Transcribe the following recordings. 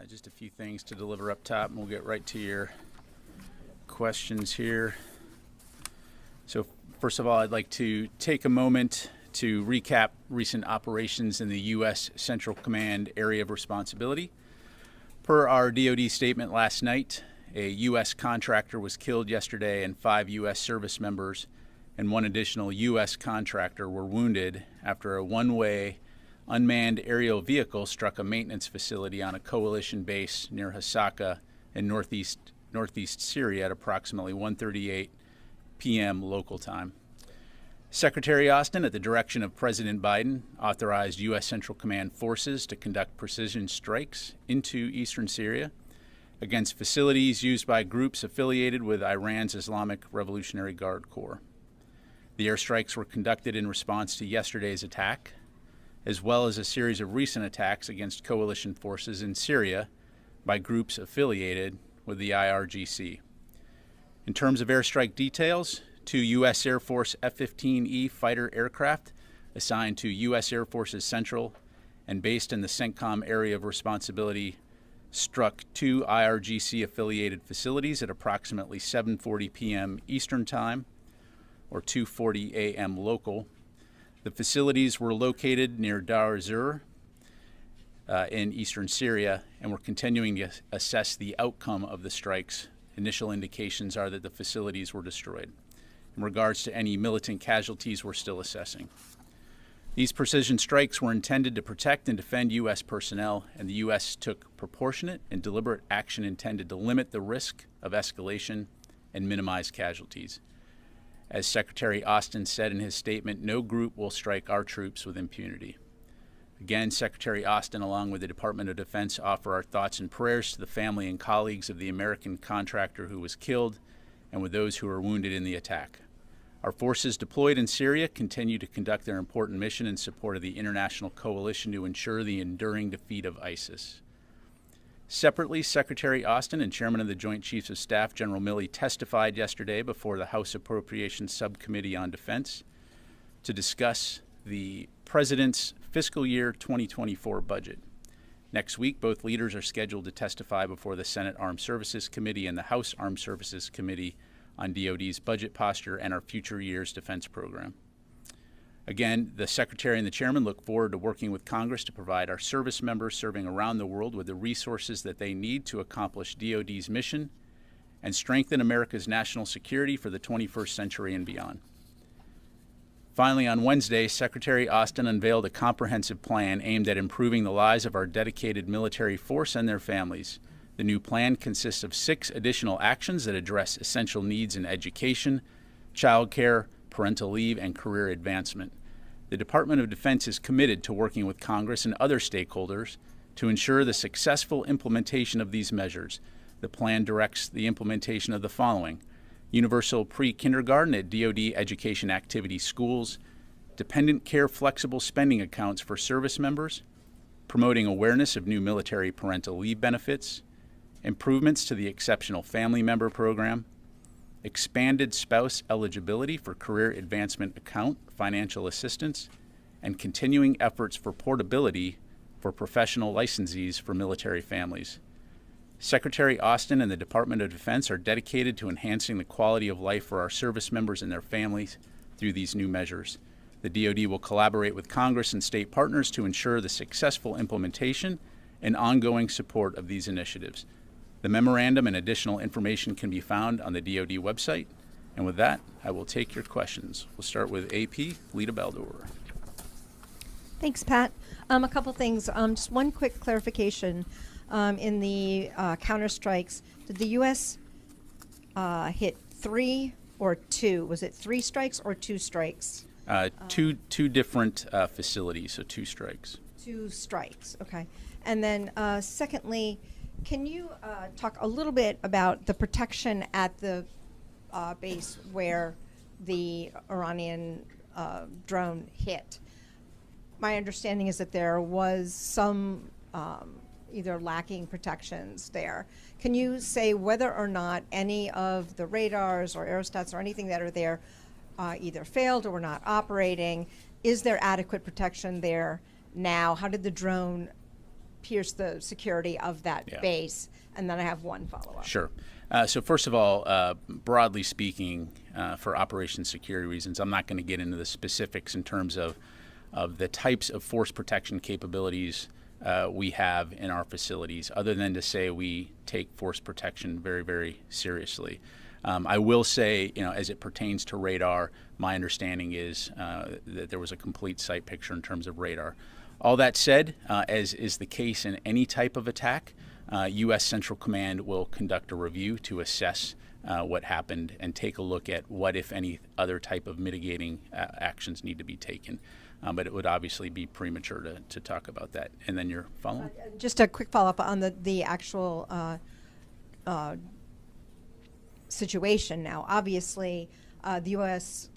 Just a few things to deliver up top, and we'll get right to your questions here. So first of all, I'd like to take a moment to recap recent operations in the U.S. Central Command Area of Responsibility. Per our DoD statement last night, a U.S. contractor was killed yesterday and 5 U.S. service members and 1 additional U.S. contractor were wounded after a one-way unmanned aerial vehicle struck a maintenance facility on a coalition base near Hasaka in northeast Syria at approximately 1:38 p.m. local time. Secretary Austin, at the direction of President Biden, authorized U.S. Central Command forces to conduct precision strikes into eastern Syria against facilities used by groups affiliated with Iran's Islamic Revolutionary Guard Corps. The airstrikes were conducted in response to yesterday's attack, as well as a series of recent attacks against coalition forces in Syria by groups affiliated with the IRGC. In terms of airstrike details, 2 U.S. Air Force F-15E fighter aircraft assigned to U.S. Air Force's Central and based in the CENTCOM area of responsibility struck 2 IRGC-affiliated facilities at approximately 7:40 p.m. Eastern Time, or 2:40 a.m. local. The facilities were located near Dar ez-Zur in eastern Syria, and we're continuing to assess the outcome of the strikes. Initial indications are that the facilities were destroyed. In regards to any militant casualties, we're still assessing. These precision strikes were intended to protect and defend U.S. personnel, and the U.S. took proportionate and deliberate action intended to limit the risk of escalation and minimize casualties. As Secretary Austin said in his statement, no group will strike our troops with impunity. Again, Secretary Austin, along with the Department of Defense, offer our thoughts and prayers to the family and colleagues of the American contractor who was killed and with those who were wounded in the attack. Our forces deployed in Syria continue to conduct their important mission in support of the international coalition to ensure the enduring defeat of ISIS. Separately, Secretary Austin and Chairman of the Joint Chiefs of Staff, General Milley, testified yesterday before the House Appropriations Subcommittee on Defense to discuss the President's fiscal year 2024 budget. Next week, both leaders are scheduled to testify before the Senate Armed Services Committee and the House Armed Services Committee on DoD's budget posture and our future year's defense program. Again, the Secretary and the Chairman look forward to working with Congress to provide our service members serving around the world with the resources that they need to accomplish DoD's mission and strengthen America's national security for the 21st century and beyond. Finally, on Wednesday, Secretary Austin unveiled a comprehensive plan aimed at improving the lives of our dedicated military force and their families. The new plan consists of 6 additional actions that address essential needs in education, child care, parental leave, and career advancement. The Department of Defense is committed to working with Congress and other stakeholders to ensure the successful implementation of these measures. The plan directs the implementation of the following: universal pre-kindergarten at DoD education activity schools, dependent care flexible spending accounts for service members, promoting awareness of new military parental leave benefits, improvements to the Exceptional Family Member Program, expanded spouse eligibility for career advancement account financial assistance, and continuing efforts for portability for professional licensees for military families. Secretary Austin and the Department of Defense are dedicated to enhancing the quality of life for our service members and their families through these new measures. The DoD will collaborate with Congress and state partners to ensure the successful implementation and ongoing support of these initiatives. The memorandum and additional information can be found on the DoD website. And with that, I will take your questions. We'll start with AP Lita Baldor. Thanks, Pat. A couple things. Just one quick clarification. In the counterstrikes, did the U.S. hit 3 or 2? Was it 3 strikes or 2 strikes? Two different facilities, so 2 strikes. 2 strikes, okay. And then secondly, can you talk a little bit about the protection at the base where the Iranian drone hit? My understanding is that there was some either lacking protections there. Can you say whether or not any of the radars or aerostats or anything that are there either failed or were not operating? Is there adequate protection there now? How did the drone pierce the security of that base? And then I have one follow-up. Sure. So first of all, broadly speaking, for operation security reasons, I'm not going to get into the specifics in terms of the types of force protection capabilities we have in our facilities, other than to say we take force protection very, very seriously. I will say, as it pertains to radar, my understanding is that there was a complete site picture in terms of radar. All that said, as is the case in any type of attack, U.S. Central Command will conduct a review to assess what happened and take a look at what, if any, other type of mitigating actions need to be taken. But it would obviously be premature to talk about that. And then your follow-up? Just a quick follow-up on the actual situation now. Obviously, the U.S.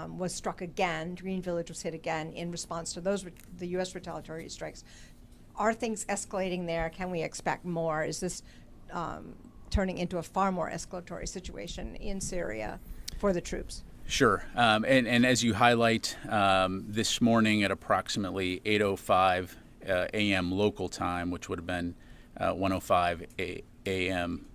Was struck again. Green Village was hit again in response to the U.S. retaliatory strikes. Are things escalating there? Can we expect more? Is this turning into a far more escalatory situation in Syria for the troops? Sure. And as you highlight, this morning at approximately 8:05 a.m. local time, which would have been 1:05 a.m.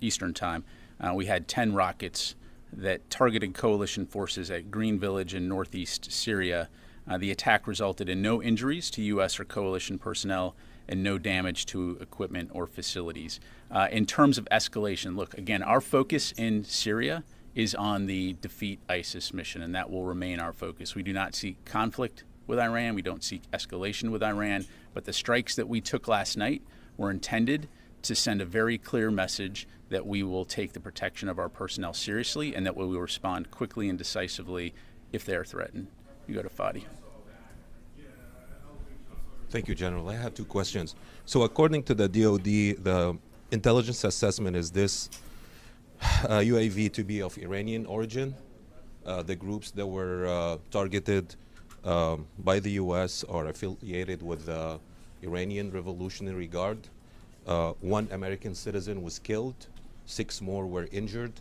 Eastern time, we had 10 rockets that targeted coalition forces at Green Village in northeast Syria. The attack resulted in no injuries to U.S. or coalition personnel and no damage to equipment or facilities. In terms of escalation, look, again, our focus in Syria is on the defeat ISIS mission, and that will remain our focus. We do not seek conflict with Iran. We don't seek escalation with Iran. But the strikes that we took last night were intended to send a very clear message that we will take the protection of our personnel seriously and that we will respond quickly and decisively if they are threatened. You go to Fadi. Thank you, General. I have two questions. So according to the DOD, the intelligence assessment is this UAV to be of Iranian origin. The groups that were targeted by the U.S. are affiliated with the Iranian Revolutionary Guard. One American citizen was killed, 6 more were injured.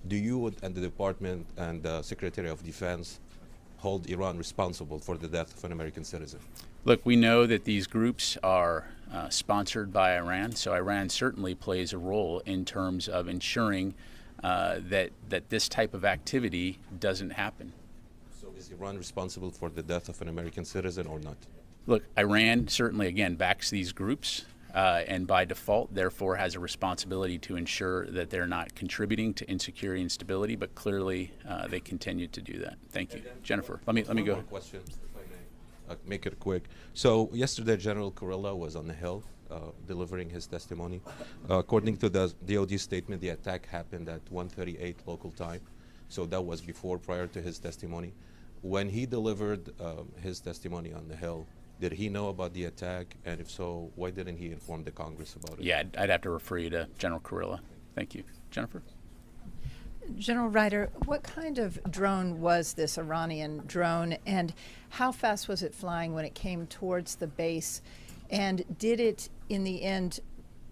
Do you and the Department and the Secretary of Defense hold Iran responsible for the death of an American citizen? Look, we know that these groups are sponsored by Iran, so Iran certainly plays a role in terms of ensuring that this type of activity doesn't happen. So is Iran responsible for the death of an American citizen or not? Look, Iran certainly, again, backs these groups and by default, therefore, has a responsibility to ensure that they're not contributing to insecurity and stability, but clearly they continue to do that. Thank you. Jennifer, let me go. One question, if I may. Make it quick. So yesterday, General Kurilla was on the Hill delivering his testimony. According to the DOD statement, the attack happened at 1:38 local time. So that was prior to his testimony. When he delivered his testimony on the Hill, did he know about the attack? And if so, why didn't he inform the Congress about it? Yeah, I'd have to refer you to General Kurilla. Thank you. Jennifer? General Ryder, what kind of drone was this Iranian drone, and how fast was it flying when it came towards the base? And did it, in the end,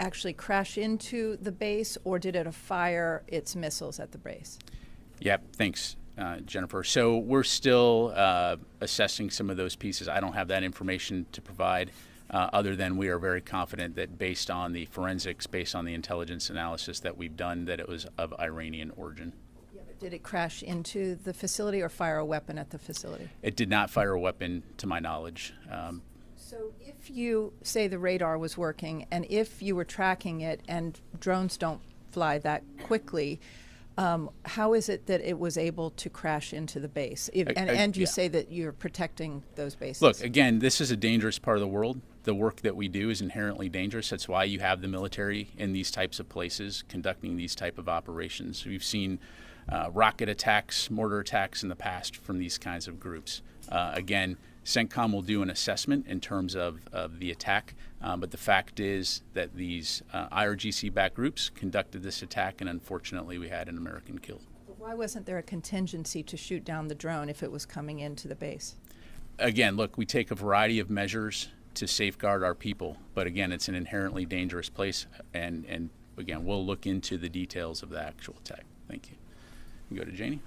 actually crash into the base, or did it fire its missiles at the base? Yep, thanks, Jennifer. So we're still assessing some of those pieces. I don't have that information to provide, other than we are very confident that based on the forensics, based on the intelligence analysis that we've done, that it was of Iranian origin. Yeah, but did it crash into the facility or fire a weapon at the facility? It did not fire a weapon, to my knowledge. So if you say the radar was working and if you were tracking it, and drones don't fly that quickly, how is it that it was able to crash into the base? And you say that you're protecting those bases. Look, again, this is a dangerous part of the world. The work that we do is inherently dangerous. That's why you have the military in these types of places conducting these type of operations. We've seen rocket attacks, mortar attacks in the past from these kinds of groups. Again, CENTCOM will do an assessment in terms of the attack, but the fact is that these IRGC-backed groups conducted this attack, and unfortunately we had an American killed. But why wasn't there a contingency to shoot down the drone if it was coming into the base? Again, look, we take a variety of measures to safeguard our people, but again, it's an inherently dangerous place, and again, we'll look into the details of the actual attack. Thank you. We go to Janie.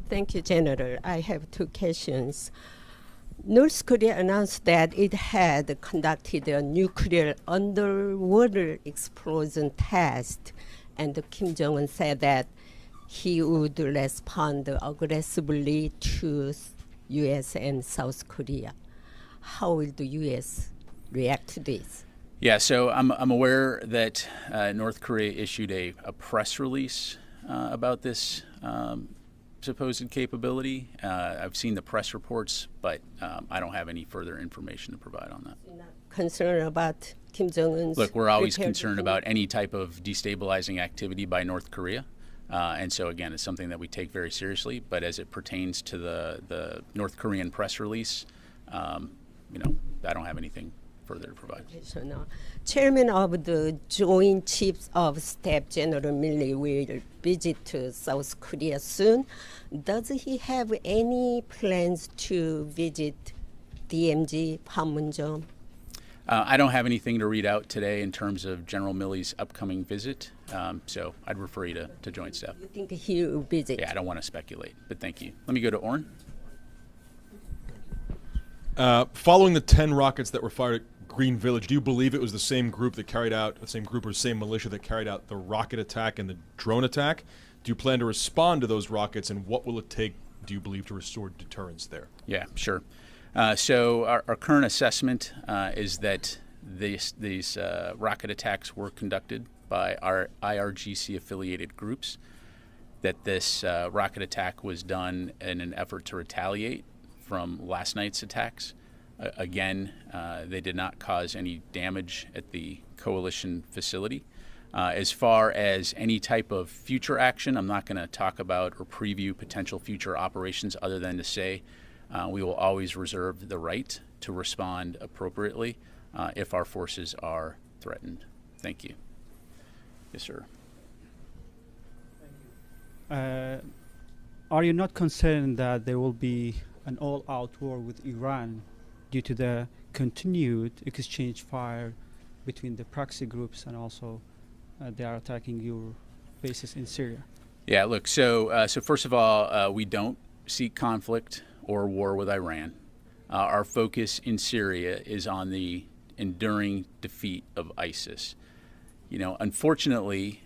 Thank you, General. I have two questions. North Korea announced that it had conducted a nuclear underwater explosion test, and Kim Jong-un said that he would respond aggressively to U.S. and South Korea. How will the U.S. react to this? Yeah, so I'm aware that North Korea issued a press release about this supposed capability. I've seen the press reports, but I don't have any further information to provide on that. You're not concerned about Kim Jong-un's... Look, we're always prepared concerned to- about any type of destabilizing activity by North Korea. And so, again, it's something that we take very seriously. But as it pertains to the North Korean press release, I don't have anything further to provide. Chairman of the Joint Chiefs of Staff, General Milley, will visit to South Korea soon. Does he have any plans to visit DMZ Panmunjom? I don't have anything to read out today in terms of General Milley's upcoming visit, so I'd refer you to Joint Staff. You think he will visit? Yeah, I don't want to speculate, but thank you. Let me go to Orrin. Following the 10 rockets that were fired at Green Village, do you believe it was the same group or same militia that carried out the rocket attack and the drone attack? Do you plan to respond to those rockets, and what will it take, do you believe, to restore deterrence there? Yeah, sure. So our current assessment is that these rocket attacks were conducted by our IRGC-affiliated groups, that this rocket attack was done in an effort to retaliate from last night's attacks. Again, they did not cause any damage at the coalition facility. As far as any type of future action, I'm not going to talk about or preview potential future operations other than to say we will always reserve the right to respond appropriately if our forces are threatened. Thank you. Yes, sir. Are you not concerned that there will be an all-out war with Iran due to the continued exchange fire between the proxy groups, and also they are attacking your bases in Syria? Yeah, look, so first of all, we don't seek conflict or war with Iran. Our focus in Syria is on the enduring defeat of ISIS. Unfortunately,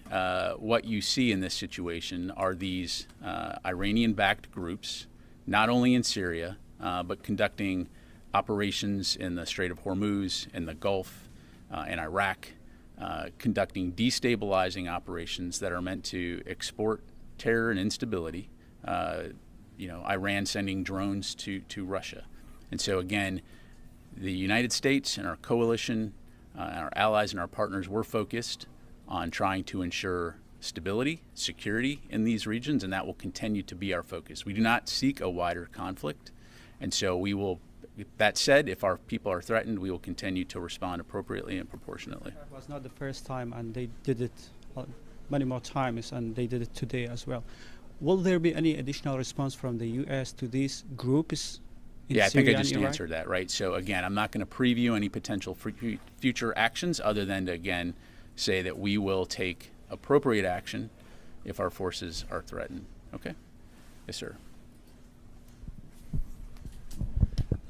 what you see in this situation are these Iranian-backed groups, not only in Syria, but conducting operations in the Strait of Hormuz, in the Gulf, in Iraq, conducting destabilizing operations that are meant to export terror and instability. Iran sending drones to Russia. And so, again, the United States and our coalition, our allies and our partners, we're focused on trying to ensure stability, security in these regions, and that will continue to be our focus. We do not seek a wider conflict, and so we will, that said, if our people are threatened, we will continue to respond appropriately and proportionately. It was not the first time, and they did it many more times, and they did it today as well. Will there be any additional response from the U.S. to these groups in Yeah, I think Syria I just and Iraq? answered that, right? So again, I'm not going to preview any potential future actions other than to, again, say that we will take appropriate action if our forces are threatened. Okay? Yes, sir.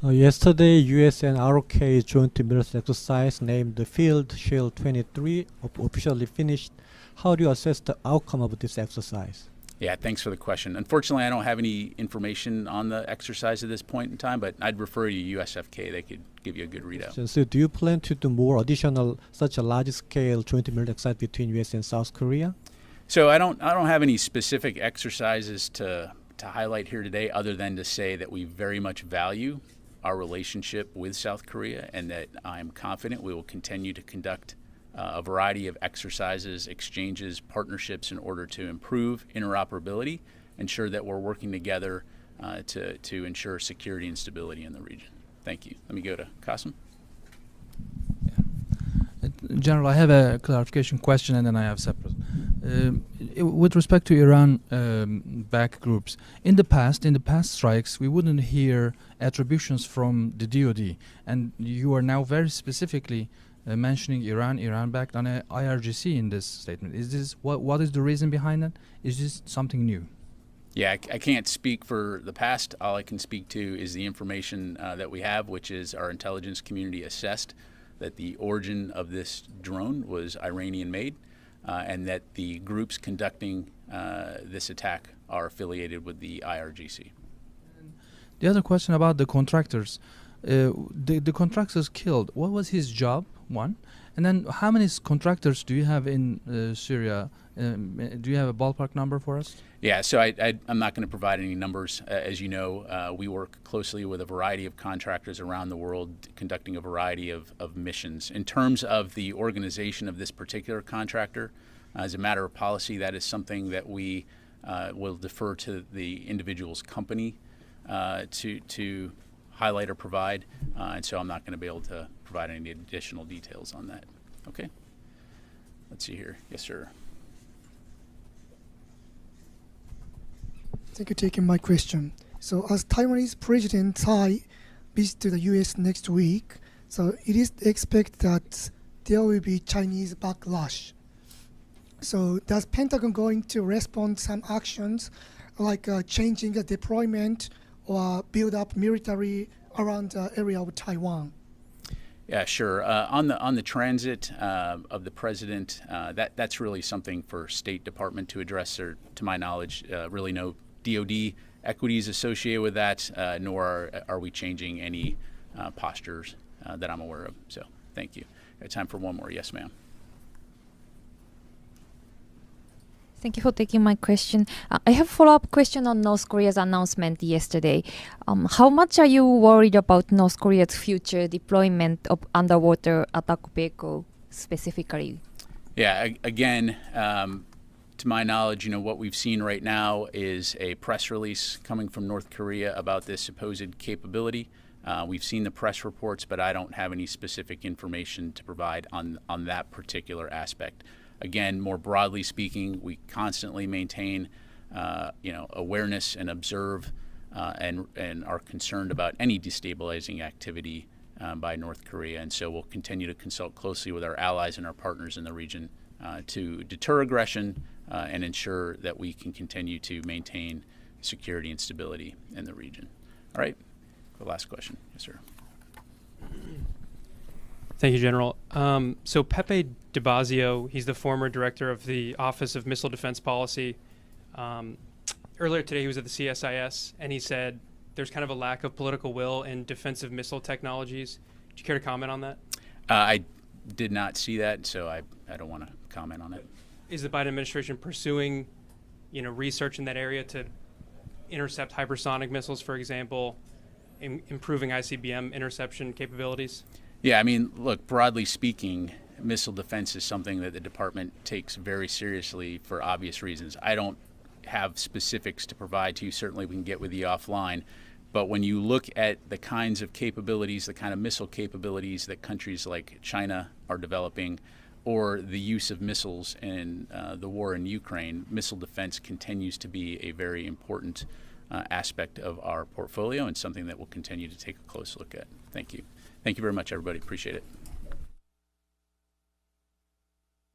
Yesterday, U.S. and ROK joint military exercise named the Field Shield 23 officially finished. How do you assess the outcome of this exercise? Yeah, thanks for the question. Unfortunately, I don't have any information on the exercise at this point in time, but I'd refer you to USFK. They could give you a good readout. So do you plan to do more additional such a large-scale joint military exercise between U.S. and South Korea? So I don't have any specific exercises to highlight here today other than to say that we very much value our relationship with South Korea, and that I'm confident we will continue to conduct a variety of exercises, exchanges, partnerships in order to improve interoperability, ensure that we're working together to ensure security and stability in the region. Thank you. Let me go to Qasim. General, I have a clarification question, and then I have separate. With respect to Iran back groups, in the past strikes, we wouldn't hear attributions from the DoD, and you are now very specifically mentioning Iran backed on a IRGC in this statement. Is this what is the reason behind that? Is this something new? Yeah, I can't speak for the past. All I can speak to is the information that we have, which is our intelligence community assessed that the origin of this drone was Iranian-made, and that the groups conducting this attack are affiliated with the IRGC. The other question about the contractors. The contractors killed, what was his job, one? And then how many contractors do you have in Syria? Do you have a ballpark number for us? Yeah, so I'm not going to provide any numbers. As you know, we work closely with a variety of contractors around the world conducting a variety of missions. In terms of the organization of this particular contractor, as a matter of policy, that is something that we will defer to the individual's company to highlight or provide, and so I'm not going to be able to provide any additional details on that. Okay? Let's see here. Yes, sir. Thank you for taking my question. So as Taiwanese President Tsai visits to the U.S. next week, so it is expected that there will be Chinese backlash. So does Pentagon going to respond some actions like changing the deployment or build up military around the area of Taiwan? Yeah, sure. On the transit of the president, that's really something for State Department to address. There, to my knowledge, really no DoD equities associated with that, nor are we changing any postures that I'm aware of. So, thank you. Got time for one more. Yes, ma'am. Thank you for taking my question. I have a follow-up question on North Korea's announcement yesterday. How much are you worried about North Korea's future deployment of underwater attack vehicle specifically? Yeah, again, to my knowledge, what we've seen right now is a press release coming from North Korea about this supposed capability. We've seen the press reports, but I don't have any specific information to provide on that particular aspect. Again, more broadly speaking, we constantly maintain, awareness and observe, and are concerned about any destabilizing activity by North Korea. And so we'll continue to consult closely with our allies and our partners in the region to deter aggression and ensure that we can continue to maintain security and stability in the region. All right, the last question. Yes, sir. Thank you, General. So Pepe DeBazio, he's the former director of the Office of Missile Defense Policy. Earlier today, he was at the CSIS, and he said there's kind of a lack of political will in defensive missile technologies. Do you care to comment on that? I did not see that, so I don't want to comment on it. Is the Biden administration pursuing, research in that area to intercept hypersonic missiles, for example, improving ICBM interception capabilities? Yeah, I mean, look, broadly speaking, missile defense is something that the department takes very seriously for obvious reasons. I don't have specifics to provide to you. Certainly we can get with you offline. But when you look at the kinds of capabilities, the kind of missile capabilities that countries like China are developing, or the use of missiles in the war in Ukraine, missile defense continues to be a very important aspect of our portfolio and something that we'll continue to take a close look at. Thank you. Thank you very much, everybody. Appreciate it.